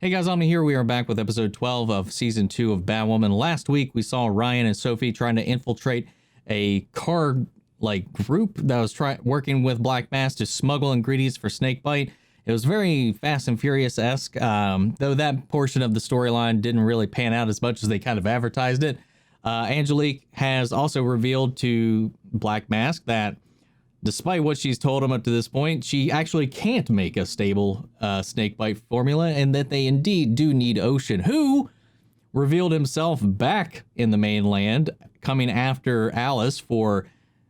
Hey guys, Omni here. We are back with episode 12 of season 2 of Batwoman. Last week we saw Ryan and Sophie trying to infiltrate a car group that was working with Black Mask to smuggle ingredients for Snakebite. It was very Fast and Furious-esque, though that portion of the storyline didn't really pan out as much as they kind of advertised it. Angelique has also revealed to Black Mask that despite what she's told him up to this point, she actually can't make a stable snakebite formula, and that they indeed do need Ocean, who revealed himself back in the mainland, coming after Alice for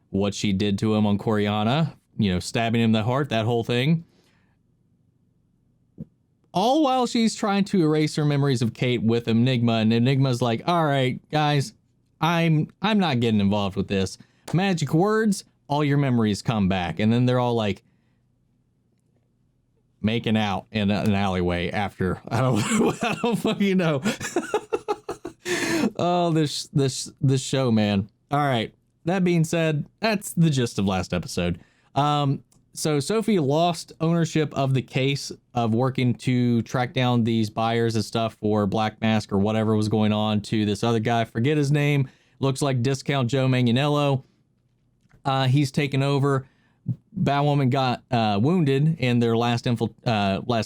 what she did to him on Coriana, stabbing him in the heart, that whole thing. All while she's trying to erase her memories of Kate with Enigma, and Enigma's like, all right, guys, I'm not getting involved with this. Magic words, all your memories come back. And then they're all like making out in an alleyway after. I don't fucking know. Oh, this show, man. All right. That being said, that's the gist of last episode. So Sophie lost ownership of the case of working to track down these buyers and stuff for Black Mask or whatever was going on to this other guy. Forget his name. Looks like Discount Joe Manganiello. He's taken over. Batwoman got wounded in their last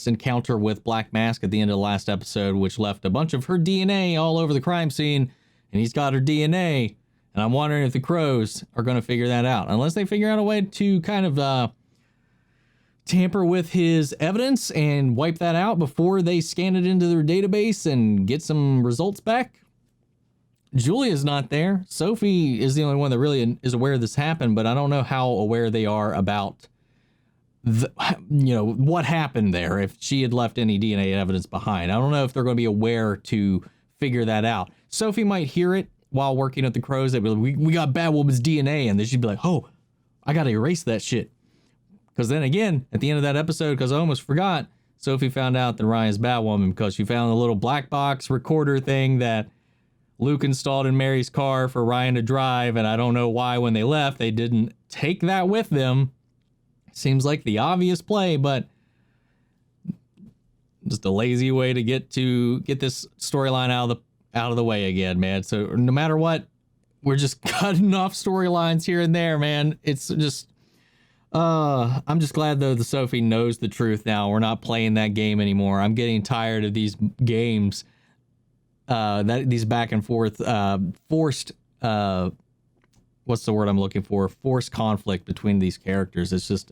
encounter with Black Mask at the end of the last episode, which left a bunch of her DNA all over the crime scene, and he's got her DNA. And I'm wondering if the Crows are going to figure that out, unless they figure out a way to kind of tamper with his evidence and wipe that out before they scan it into their database and get some results back. Julia's not there. Sophie is the only one that really is aware this happened, but I don't know how aware they are about what happened there, if she had left any DNA evidence behind. I don't know if they're going to be aware to figure that out. Sophie might hear it while working at the Crows. They'd be like, we got Batwoman's DNA, and then she'd be like, oh, I got to erase that shit. Because then again, at the end of that episode, because I almost forgot, Sophie found out that Ryan's Batwoman because she found a little black box recorder thing that Luke installed in Mary's car for Ryan to drive, and I don't know why when they left they didn't take that with them. Seems like the obvious play, but just a lazy way to get this storyline out of the way again, man. So no matter what, we're just cutting off storylines here and there, man. It's just I'm just glad though the Sophie knows the truth now. We're not playing that game anymore. I'm getting tired of these games. These back and forth, forced, what's the word I'm looking for? Forced conflict between these characters. It's just,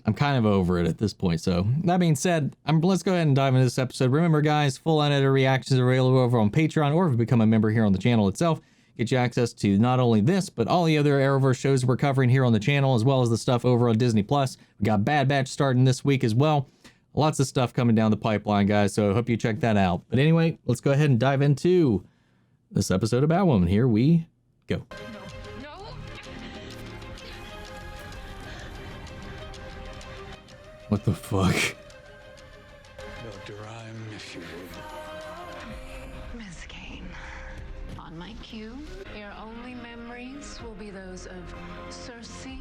I'm kind of over it at this point. So that being said, let's go ahead and dive into this episode. Remember guys, full unedited reactions are available over on Patreon, or if you become a member here on the channel itself, get you access to not only this, but all the other Arrowverse shows we're covering here on the channel, as well as the stuff over on Disney+. We got Bad Batch starting this week as well. Lots of stuff coming down the pipeline, guys, so I hope you check that out. But anyway, let's go ahead and dive into this episode of Batwoman. Here we go. No. What the fuck? Dr. Rhyme, if you would. Miss Kane, on my cue, your only memories will be those of Cersei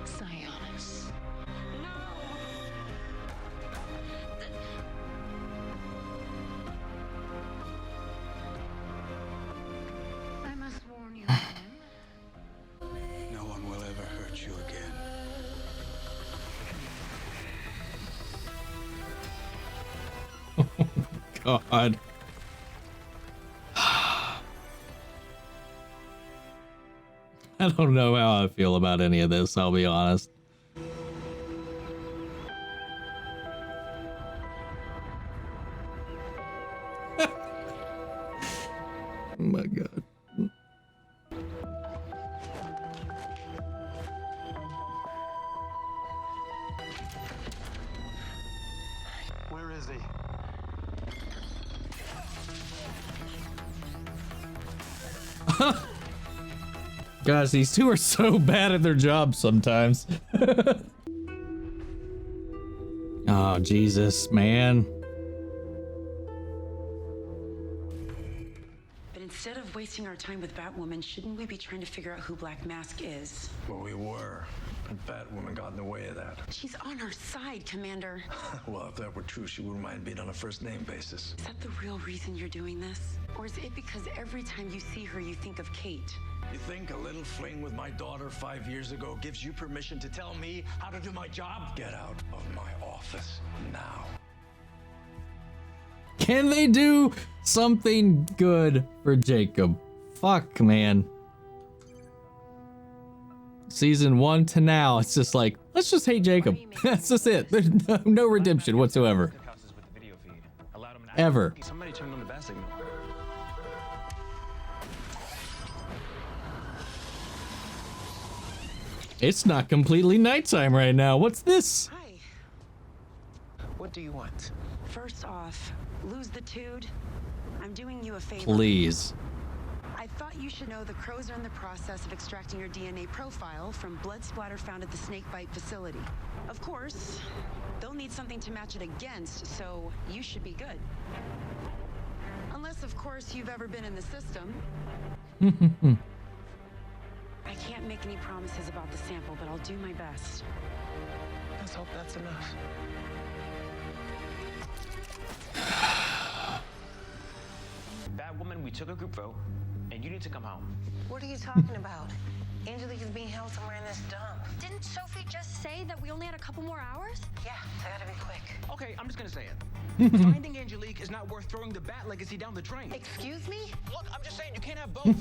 Sionis. I must warn you again. No one will ever hurt you again. God. I don't know how I feel about any of this, I'll be honest. Oh my God. Where is he? Guys, these two are so bad at their jobs sometimes. Oh, Jesus, man. But instead of wasting our time with Batwoman, shouldn't we be trying to figure out who Black Mask is? Well, we were. And Batwoman got in the way of that. She's on our side, Commander. Well, if that were true, she wouldn't mind being on a first-name basis. Is that the real reason you're doing this? Or is it because every time you see her, you think of Kate? You think a little fling with my daughter 5 years ago gives you permission to tell me how to do my job? Get out of my office now. Can they do something good for Jacob? Fuck, man. Season 1 to now, it's just like, let's just hate Jacob. That's just it. There's no redemption whatsoever. Ever. Somebody turned on the bat signal. It's not completely nighttime right now. What's this? Hi. What do you want? First off, lose the dude. I'm doing you a favor. Please. I thought you should know the crows are in the process of extracting your DNA profile from blood splatter found at the snakebite facility. Of course, they'll need something to match it against, so you should be good. Unless, of course, you've ever been in the system. I can't make any promises about the sample, but I'll do my best. Let's hope that's enough. Batwoman, we took a group vote, and you need to come home. What are you talking about? Angelique is being held somewhere in this dump. Didn't Sophie just say that we only had a couple more hours? Yeah, I gotta be quick. Okay, I'm just gonna say it. Finding Angelique is not worth throwing the Bat legacy down the drain. Excuse me? Look, I'm just saying you can't have both.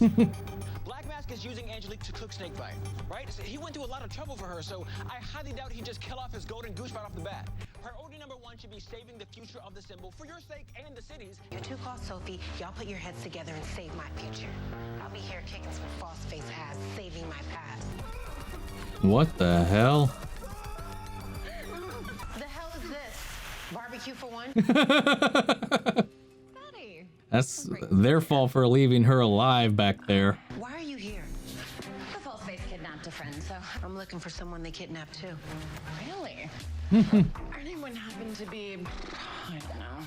Black Mask is using Angelique to cook snakebite, right? So he went through a lot of trouble for her, so I highly doubt he'd just kill off his golden goose right off the bat. Priority number 1 should be saving the future of the symbol for your sake and the city's. You two call Sophie. Y'all put your heads together and save my future. I'll be here kicking some false face ass, saving my past. What the hell? The hell is this? Barbecue for one? Betty. That's their fault for leaving her alive back there. Why are you here? The false face kidnapped a friend, so. I'm looking for someone they kidnapped too. Really? Our name wouldn't happen to be, I don't know,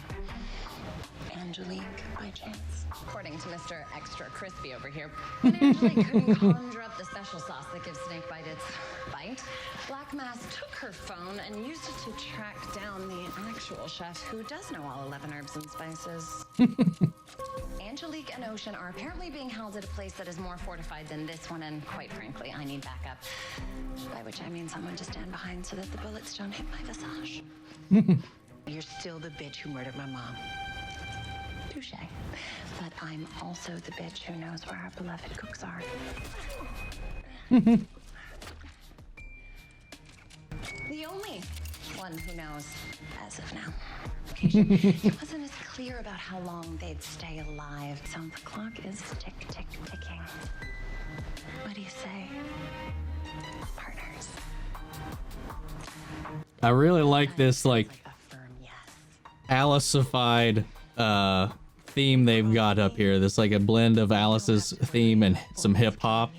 Angelique by chance. According to Mr. Extra Crispy over here, when Angelique couldn't conjure up the special sauce that gives snakebite its bite, Black Mask took her phone and used it to track down the actual chef who does know all 11 herbs and spices. Angelique and Ocean are apparently being held at a place that is more fortified than this one, and quite frankly, I need backup. By which I mean someone to stand behind so that the bullets don't hit my visage. You're still the bitch who murdered my mom. Touche. But I'm also the bitch who knows where our beloved cooks are. The only one who knows, as of now. It wasn't as clear about how long they'd stay alive, so the clock is ticking. What do you say, partners? I really like this, like, A firm yes. Alicified theme they've got up here. This like a blend of Alice's theme and some hip hop.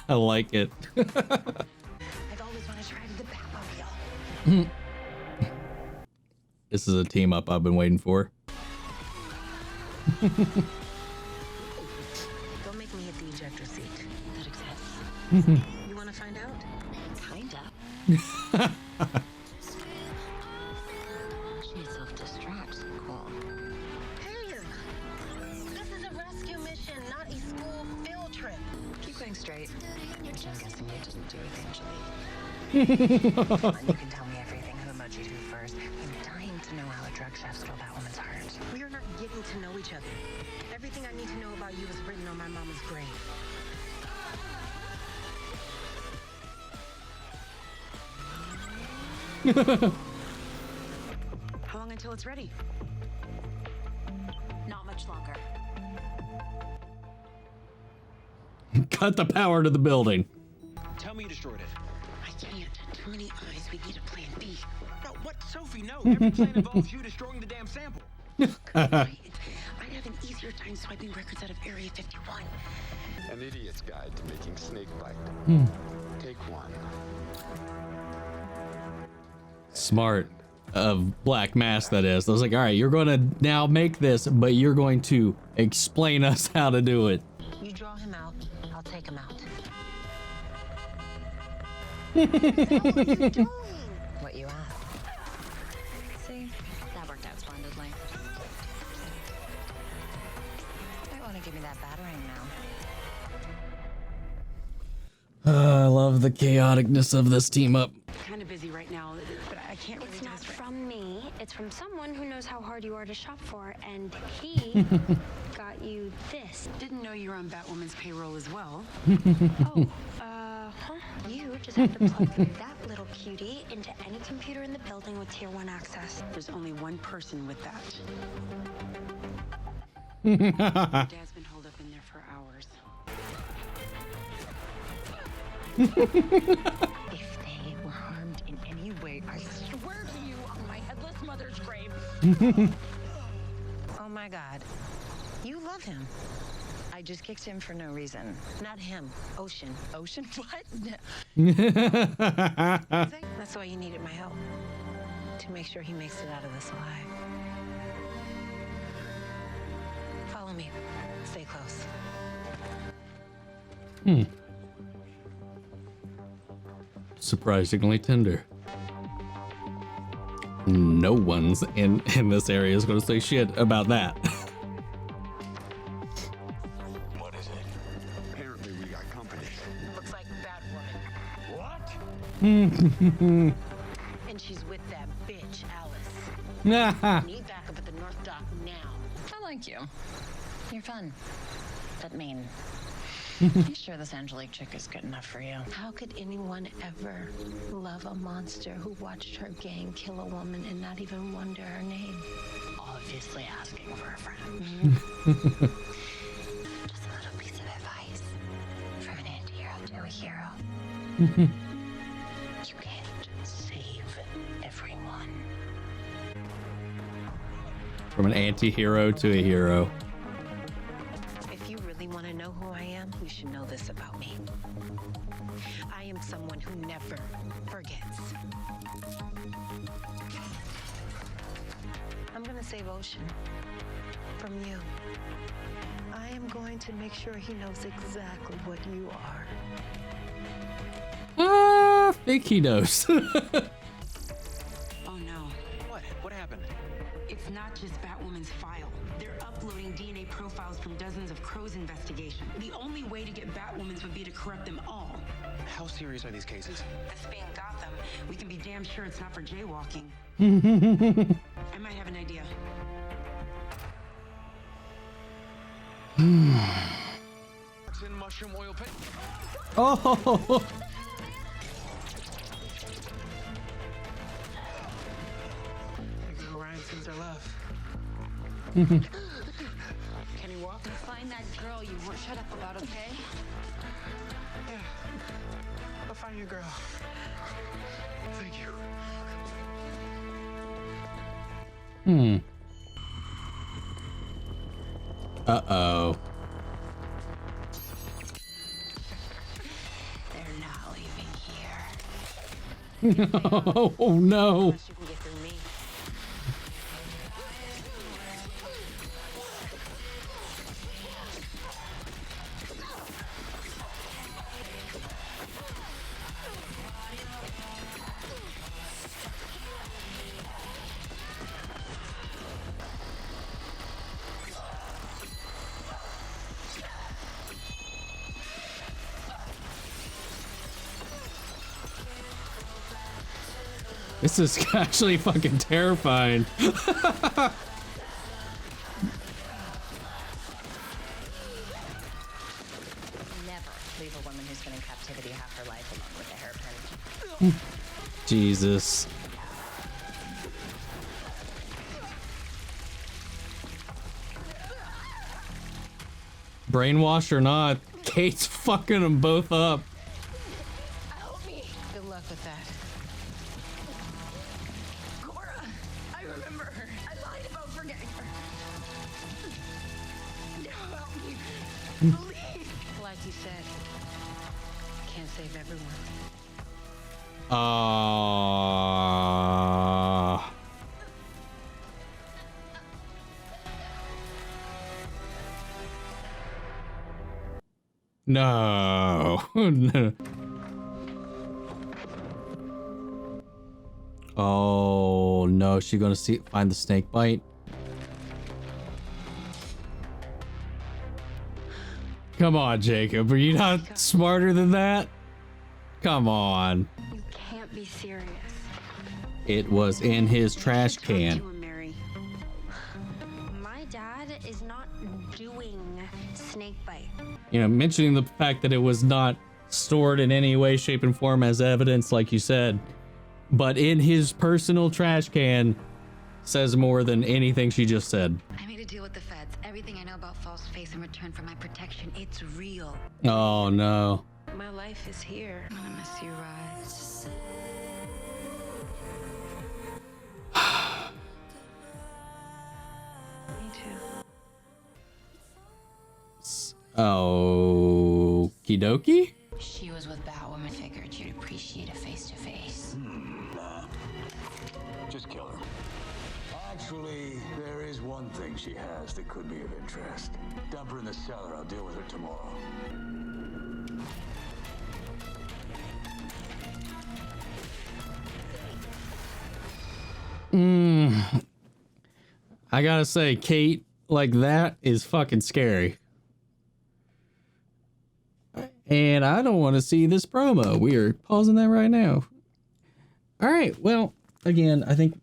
I like it. I've always wanted to ride the Batmobile. This is a team up I've been waiting for. Don't make me hit the ejector seat. That exists. You want to find out? Kinda. She's self-destruct. Cool. Hey! This is a rescue mission, not a school field trip. Keep going straight. Which I'm guessing you didn't do with Angelique. And you can tell me everything. Who emojied who first. I'm dying to know how a drug chef stole that woman's heart. We are not getting to know each other. Everything I need to know about you is written on my mama's grave. How long until it's ready? Not much longer. Cut the power to the building. Tell me you destroyed it. I can't. Too many eyes. We need a plan B. No, what, Sophie? No. Every plan involves you destroying the damn sample. I'd have an easier time swiping records out of Area 51. An idiot's guide to making snakebite. Take one. Smart of Black Mask, that is. I was like, all right, you're going to now make this, but you're going to explain us how to do it. You draw him out, I'll take him out. What you asked. See, that worked out splendidly. Might want to give me that battering now. I love the chaoticness of this team up. Kind of busy right now, but I can't really It's do not this right. from me. It's from someone who knows how hard you are to shop for, and he got you this. Didn't know you were on Batwoman's payroll as well. You just have to plug that little cutie into any computer in the building with Tier 1 access. There's only one person with that. Dad's been holed up in there for hours. If they were harmed in any way, I swear to you on my headless mother's grave. Oh my God. You love him. I just kicked him for no reason. Not him. Ocean. Ocean? What? That's why you needed my help. To make sure he makes it out of this alive. Follow me. Stay close. Surprisingly tender. No one's in this area is going to say shit about that. What is it? Apparently we got company. Looks like Batwoman. What? And she's with that bitch, Alice. Nah. Need backup at the North Dock now. I like you. You're fun. But mean. You sure this Angelique chick is good enough for you? How could anyone ever love a monster who watched her gang kill a woman and not even wonder her name? Obviously asking for a friend. Just a little piece of advice from an anti-hero to a hero. You can't save everyone. From an anti-hero to a hero. If you really want to know who I am, you should know this about me. I am someone who never forgets. I'm gonna save Ocean from you. I am going to make sure he knows exactly what you are. I think he knows. Oh no. What? What happened? It's not just Batwoman's file. They're uploading DNA profiles from dozens of Crow's investigation. The only way to get Batwoman's would be to corrupt them all. How serious are these cases? This being Gotham, we can be damn sure it's not for jaywalking. I might have an idea. It's in mushroom oil paint. Oh. Ryan since I left. Can you walk? Find that girl you won't shut up about, okay? Yeah. I'll find your girl. Thank you. Uh-oh. They're not leaving here. Oh no. Unless you can get through me. This is actually fucking terrifying. Never leave a woman who's been in captivity half her life alone with a hairpin. Jesus. Brainwashed or not, Kate's fucking them both up. Help me. Good luck with that. Cora, I remember her. I lied about forgetting her. Now help me. Please. Like you said, can't save everyone. No. No. Oh no, she's gonna find the snake bite. Come on, Jacob. Are you not smarter than that? Come on. You can't be serious. It was in his trash can. My dad is not doing snakebite. You know, mentioning the fact that it was not stored in any way, shape, and form as evidence, like you said, but in his personal trash can says more than anything she just said. I made a deal with the feds. Everything I know about False Face in return for my protection, it's real. Oh no. My life is here. I'm gonna miss you, Rise. Me too. Okie dokie? She was with Batwoman. Figured you'd appreciate a face-to-face. Just kill her. Actually, there is one thing she has that could be of interest. Dump her in the cellar. I'll deal with her tomorrow. I gotta say, Kate, like that is fucking scary. And I don't want to see this promo. We are pausing that right now. All right. Well, again, I think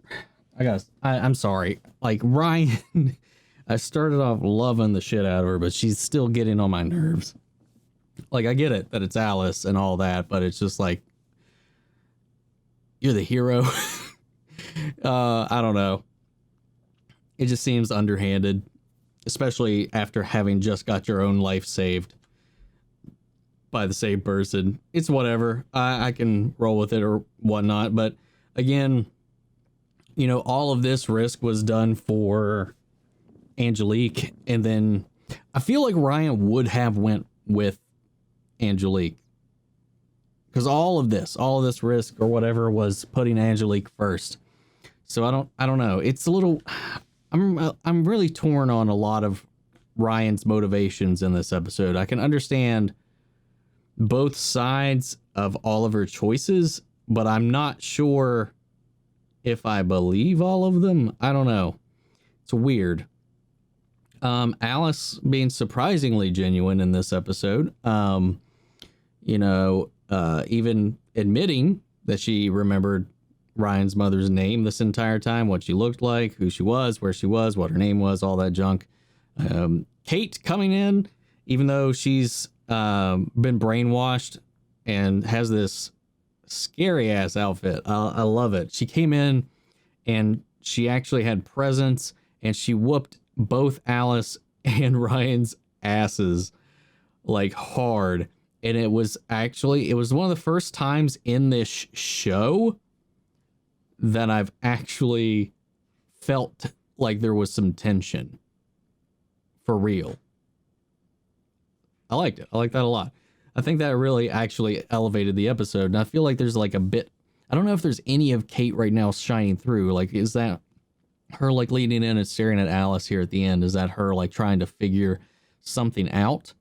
I'm sorry. Like Ryan, I started off loving the shit out of her, but she's still getting on my nerves. Like I get it that it's Alice and all that, but it's just like, you're the hero. I don't know. It just seems underhanded, especially after having just got your own life saved by the same person. It's whatever. I can roll with it or whatnot. But again, you know, all of this risk was done for Angelique. And then I feel like Ryan would have went with Angelique. Because all of this risk or whatever was putting Angelique first. So I don't know. It's a little, I'm really torn on a lot of Ryan's motivations in this episode. I can understand both sides of all of her choices, but I'm not sure if I believe all of them. I don't know. It's weird. Alice being surprisingly genuine in this episode. You know, even admitting that she remembered Ryan's mother's name this entire time, what she looked like, who she was, where she was, what her name was, all that junk. Kate coming in, even though she's been brainwashed and has this scary ass outfit. I love it. She came in and she actually had presence and she whooped both Alice and Ryan's asses like hard. And it was one of the first times in this show that I've actually felt like there was some tension for real. I liked it. I like that a lot. I think that really actually elevated the episode. And I feel like there's like a bit, I don't know if there's any of Kate right now shining through. Like, is that her like leaning in and staring at Alice here at the end? Is that her like trying to figure something out?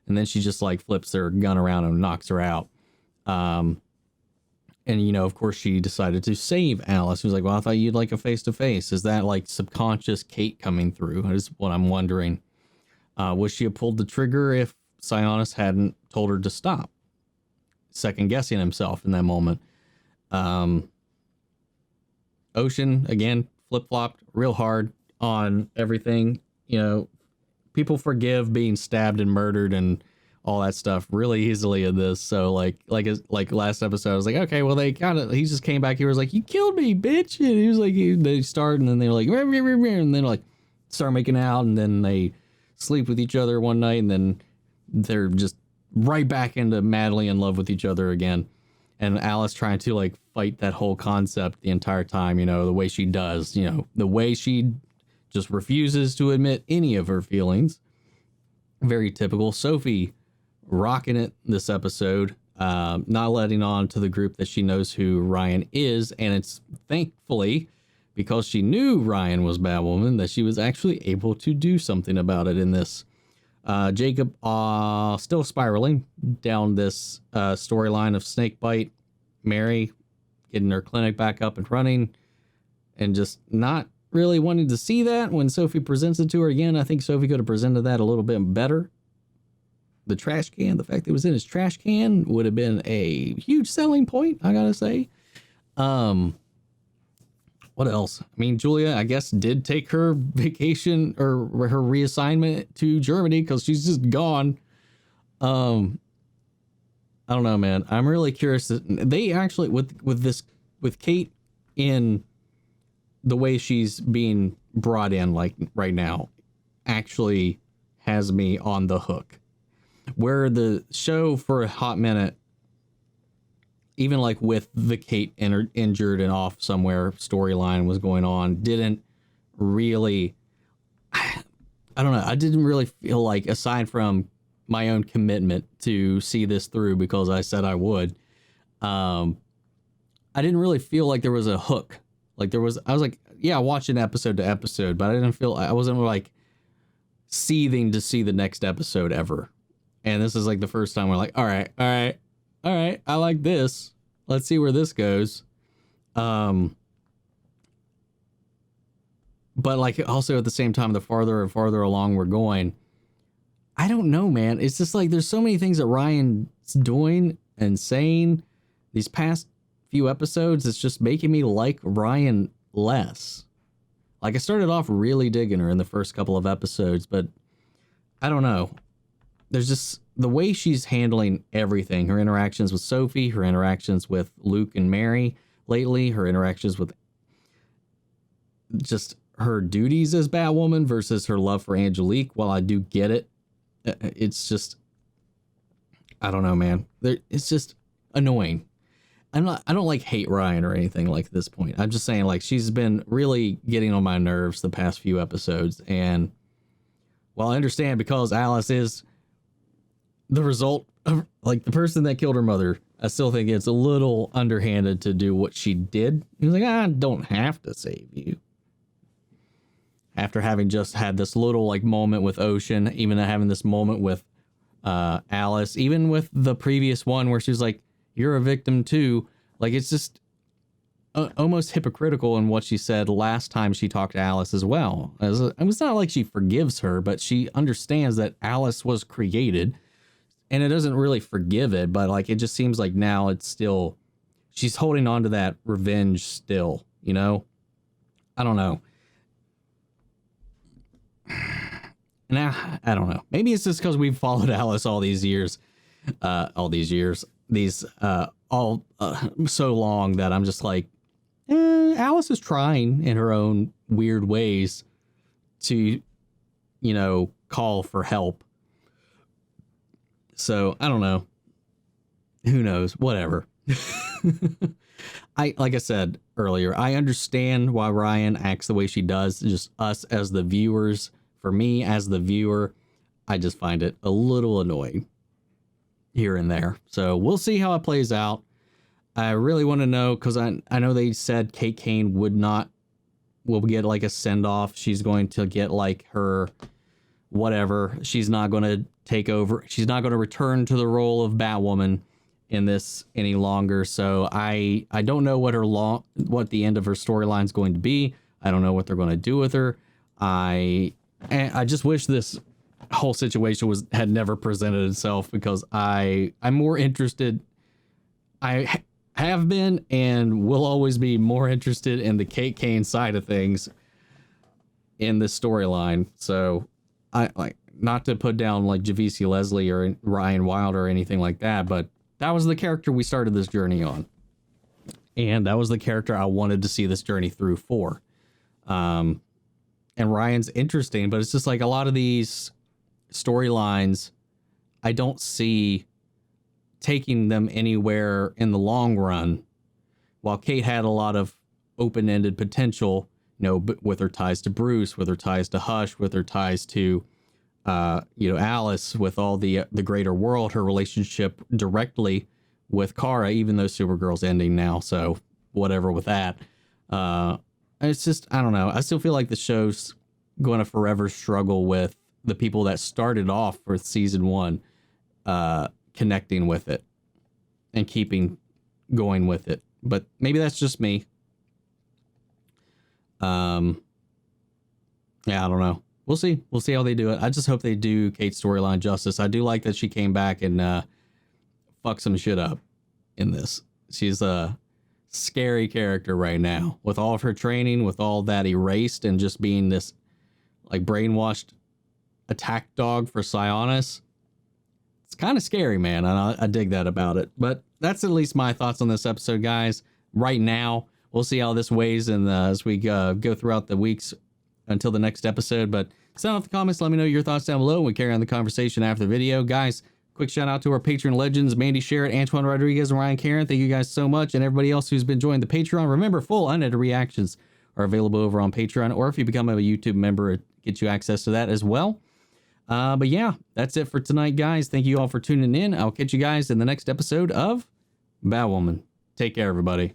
And then she just like flips her gun around and knocks her out. And, you know, of course, she decided to save Alice. She was like, well, I thought you'd like a face-to-face. Is that like subconscious Kate coming through? Is what I'm wondering. Would she have pulled the trigger if Sionis hadn't told her to stop? Second guessing himself in that moment. Ocean, again, flip-flopped real hard on everything. You know, people forgive being stabbed and murdered and all that stuff really easily in this. So like last episode, I was like, okay, well, he just came back. He was like, you killed me, bitch. And he was like, they start and then they're like, and then like start making out and then they sleep with each other one night and then they're just right back into madly in love with each other again. And Alice trying to like fight that whole concept the entire time, you know, the way she does, you know, the way she just refuses to admit any of her feelings. Very typical. Sophie rocking it this episode, not letting on to the group that she knows who Ryan is. And it's thankfully because she knew Ryan was Batwoman that she was actually able to do something about it in this. Jacob still spiraling down this storyline of snakebite. Mary getting her clinic back up and running, and just not really wanting to see that when Sophie presents it to her again. I think Sophie could have presented that a little bit better. The trash can, the fact that it was in his trash can would have been a huge selling point, I gotta say. What else? I mean, Julia, I guess, did take her vacation or her reassignment to Germany because she's just gone. I don't know, man. I'm really curious. They actually, with Kate in the way she's being brought in, like right now, actually has me on the hook. Where the show for a hot minute, even like with the Kate injured and off somewhere storyline was going on, didn't really, I don't know. I didn't really feel like, aside from my own commitment to see this through because I said I would, I didn't really feel like there was a hook. Like I was like, yeah, watching episode to episode, but I wasn't like seething to see the next episode ever. And this is like the first time we're like, all right, I like this. Let's see where this goes. But like also at the same time, the farther and farther along we're going, I don't know, man. It's just like there's so many things that Ryan's doing and saying these past few episodes. It's just making me like Ryan less. Like I started off really digging her in the first couple of episodes, but I don't know. There's just the way she's handling everything, her interactions with Sophie, her interactions with Luke and Mary lately, her interactions with just her duties as Batwoman versus her love for Angelique. While I do get it, it's just, I don't know, man. It's just annoying. I don't like hate Ryan or anything like this point. I'm just saying, like, she's been really getting on my nerves the past few episodes. And while I understand because Alice is the result of like the person that killed her mother, I still think it's a little underhanded to do what she did. He was like, I don't have to save you. After having just had this little like moment with Ocean, even having this moment with Alice, even with the previous one where she was like, you're a victim too. Like, it's just almost hypocritical in what she said last time she talked to Alice as well. It's not like she forgives her, but she understands that Alice was created. And it doesn't really forgive it, but like it just seems like now it's still, she's holding on to that revenge still, you know? I don't know. Now, I don't know. Maybe it's just because we've followed Alice all these years, so long that I'm just like, Alice is trying in her own weird ways to, you know, call for help. So I don't know. Who knows? Whatever. Like I said earlier, I understand why Ryan acts the way she does. Just us as the viewers, for me as the viewer, I just find it a little annoying here and there. So we'll see how it plays out. I really want to know, because I know they said Kate Kane will get like a send off. She's going to get like her whatever. She's not going to take over. She's not going to return to the role of Batwoman in this any longer. So I don't know what the end of her storyline is going to be. I don't know what they're going to do with her. I just wish this whole situation had never presented itself, because I'm more interested. I have been and will always be more interested in the Kate Kane side of things in this storyline. So I like, not to put down like Javicia Leslie or Ryan Wilder or anything like that, but that was the character we started this journey on. And that was the character I wanted to see this journey through for. And Ryan's interesting, but it's just like a lot of these storylines, I don't see taking them anywhere in the long run. While Kate had a lot of open-ended potential, you know, with her ties to Bruce, with her ties to Hush, with her ties to, Alice, with all the greater world, her relationship directly with Kara, even though Supergirl's ending now. So whatever with that. It's just, I don't know. I still feel like the show's going to forever struggle with the people that started off for season 1, connecting with it and keeping going with it but maybe that's just me. Yeah, I don't know. We'll see. We'll see how they do it. I just hope they do Kate's storyline justice. I do like that she came back and fucked some shit up in this. She's a scary character right now with all of her training, with all that erased and just being this like brainwashed attack dog for Sionis. It's kind of scary, man. I dig that about it. But that's at least my thoughts on this episode, guys. Right now, we'll see how this weighs and as we go throughout the weeks until the next episode. But send off the comments. Let me know your thoughts down below. We carry on the conversation after the video. Guys, quick shout out to our Patreon legends, Mandy Sherritt, Antoine Rodriguez, and Ryan Karen. Thank you guys so much. And everybody else who's been joining the Patreon. Remember, full unedited reactions are available over on Patreon. Or if you become a YouTube member, it gets you access to that as well. But yeah, that's it for tonight, guys. Thank you all for tuning in. I'll catch you guys in the next episode of Batwoman. Take care, everybody.